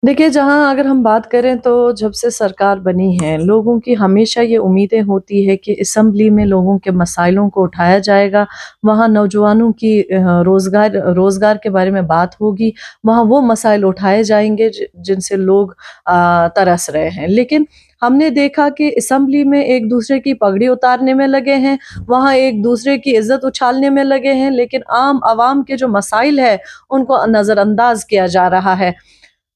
देखिए, जहाँ अगर हम बात करें तो जब से सरकार बनी है, लोगों की हमेशा ये उम्मीदें होती है कि असेंबली में लोगों के मसाइलों को उठाया जाएगा, वहाँ नौजवानों की रोज़गार के बारे में बात होगी, वहाँ वो मसाइल उठाए जाएँगे जिनसे लोग तरस रहे हैं। लेकिन हमने देखा कि असेंबली में एक-दूसरे की पगड़ी उतारने में लगे हैं, वहाँ एक-दूसरे की इज़्ज़त उछालने में लगे हैं, लेकिन आम आवाम के जो मसाइल हैं, उनको नज़रअंदाज़ किया जा रहा है।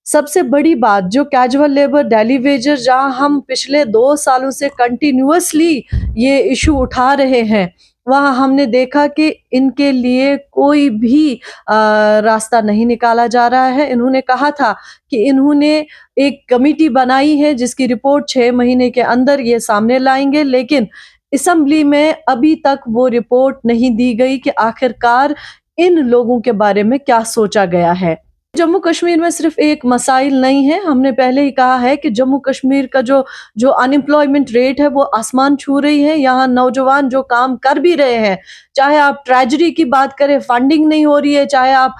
सबसे बड़ी बात जो कैजुअल लेबर, डेली वेजर जहाँ हम पिछले 2 सालों से कंटिन्यूअसली ये इश्यू उठा रहे हैं, वहाँ हमने देखा कि इनके लिए कोई भी रास्ता नहीं निकाला जा रहा है। इन्होंने कहा था कि इन्होंने एक कमिटी बनाई है जिसकी रिपोर्ट 6 महीने के अंदर ये सामने लाएँगे, लेकिन असेंबली में अभी तक वो रिपोर्ट नहीं दी गई कि आखिरकार इन लोगों के बारे में क्या सोचा गया है। जम्मू कश्मीर में सिर्फ एक मसाइल नहीं है, हमने पहले ही कहा है कि जम्मू कश्मीर का जो जो अनएम्प्लॉयमेंट रेट है वो आसमान छू रही है। यहाँ नौजवान जो काम कर भी रहे हैं, चाहे आप ट्रेजरी की बात करें, फंडिंग नहीं हो रही है, चाहे आप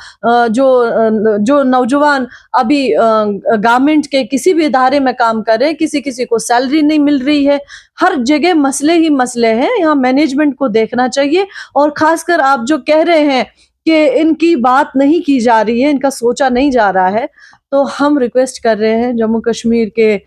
जो नौजवान अभी गारमेंट के किसी भी इदारे में काम कर रहे हैं, किसी-किसी को सैलरी नहीं मिल रही है। हर जगह मसले ही मसले हैं, यहाँ मैनेजमेंट को देखना चाहिए और ख़ासकर आप जो कह रहे हैं कि इनकी बात नहीं की जा रही है, इनका सोचा नहीं जा रहा है, तो हम रिक्वेस्ट कर रहे हैं जम्मू कश्मीर के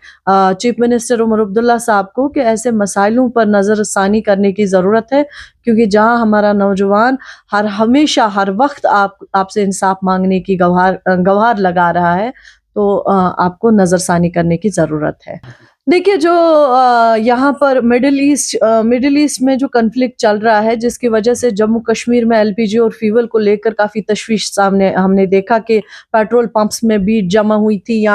चीफ मिनिस्टर उमर अब्दुल्ला साहब को कि ऐसे मसाइलों पर नज़रसानी करने की ज़रूरत है, क्योंकि जहाँ हमारा नौजवान हमेशा हर वक़्त आपसे इंसाफ माँगने की गवार लगा रहा है, तो आपको नज़रसानी करने की ज़रूरत है। देखिए, जो यहाँ पर मिडल ईस्ट में जो कॉन्फ्लिक्ट चल रहा है, जिसकी वजह से जम्मू कश्मीर में एलपीजी और फ्यूल को लेकर काफ़ी तशवीश सामने हमने देखा कि पेट्रोल पंप्स में भीड़ जमा हुई थी, या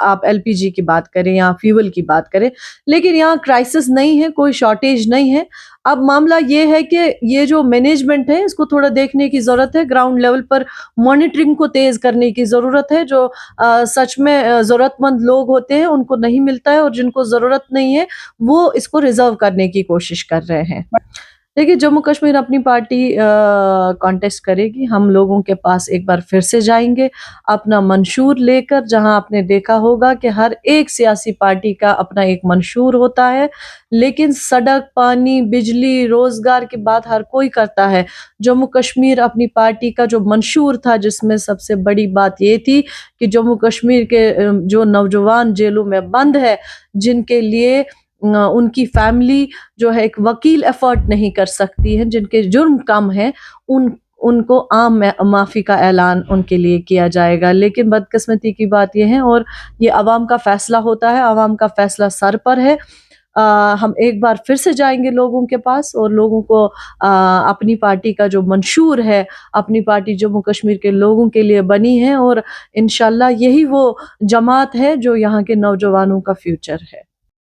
आप एलपीजी की बात करें या फ्यूल की बात करें, लेकिन यहाँ क्राइसिस नहीं है, कोई शॉर्टेज नहीं है। अब मामला ये है कि ये जो मैनेजमेंट है, इसको थोड़ा देखने की ज़रूरत है, ग्राउंड लेवल पर मॉनिटरिंग को तेज़ करने की ज़रूरत है। जो सच में ज़रूरतमंद लोग होते हैं, उनको नहीं मिलता है, और जिनको ज़रूरत नहीं है, वो इसको रिज़र्व करने की कोशिश कर रहे हैं। देखिए, जम्मू कश्मीर अपनी पार्टी कॉन्टेस्ट करेगी, हम लोगों के पास एक बार फिर से जाएँगे, अपना मंशूर लेकर। जहाँ आपने देखा होगा कि हर एक सियासी पार्टी का अपना एक मंशूर होता है, लेकिन सड़क, पानी, बिजली, रोज़गार की बात हर कोई करता है। जम्मू कश्मीर अपनी पार्टी का जो मंशूर था, जिसमें सबसे बड़ी बात ये थी कि जम्मू कश्मीर के जो नौजवान जेलों में बंद है, जिनके लिए उनकी फैमिली जो है एक वकील अफोर्ड नहीं कर सकती है, जिनके जुर्म कम हैं, उनको माफ़ी का ऐलान उनके लिए किया जाएगा। लेकिन बदकिस्मती की बात ये है, और ये अवाम का फ़ैसला होता है, अवाम का फ़ैसला सर पर है। हम एक बार फिर से जाएँगे लोगों के पास, और लोगों को अपनी पार्टी का जो मंशूर है, अपनी पार्टी जम्मू कश्मीर के लोगों के लिए बनी है, और इंशाल्लाह यही वो जमात है जो यहाँ के नौजवानों का फ्यूचर है।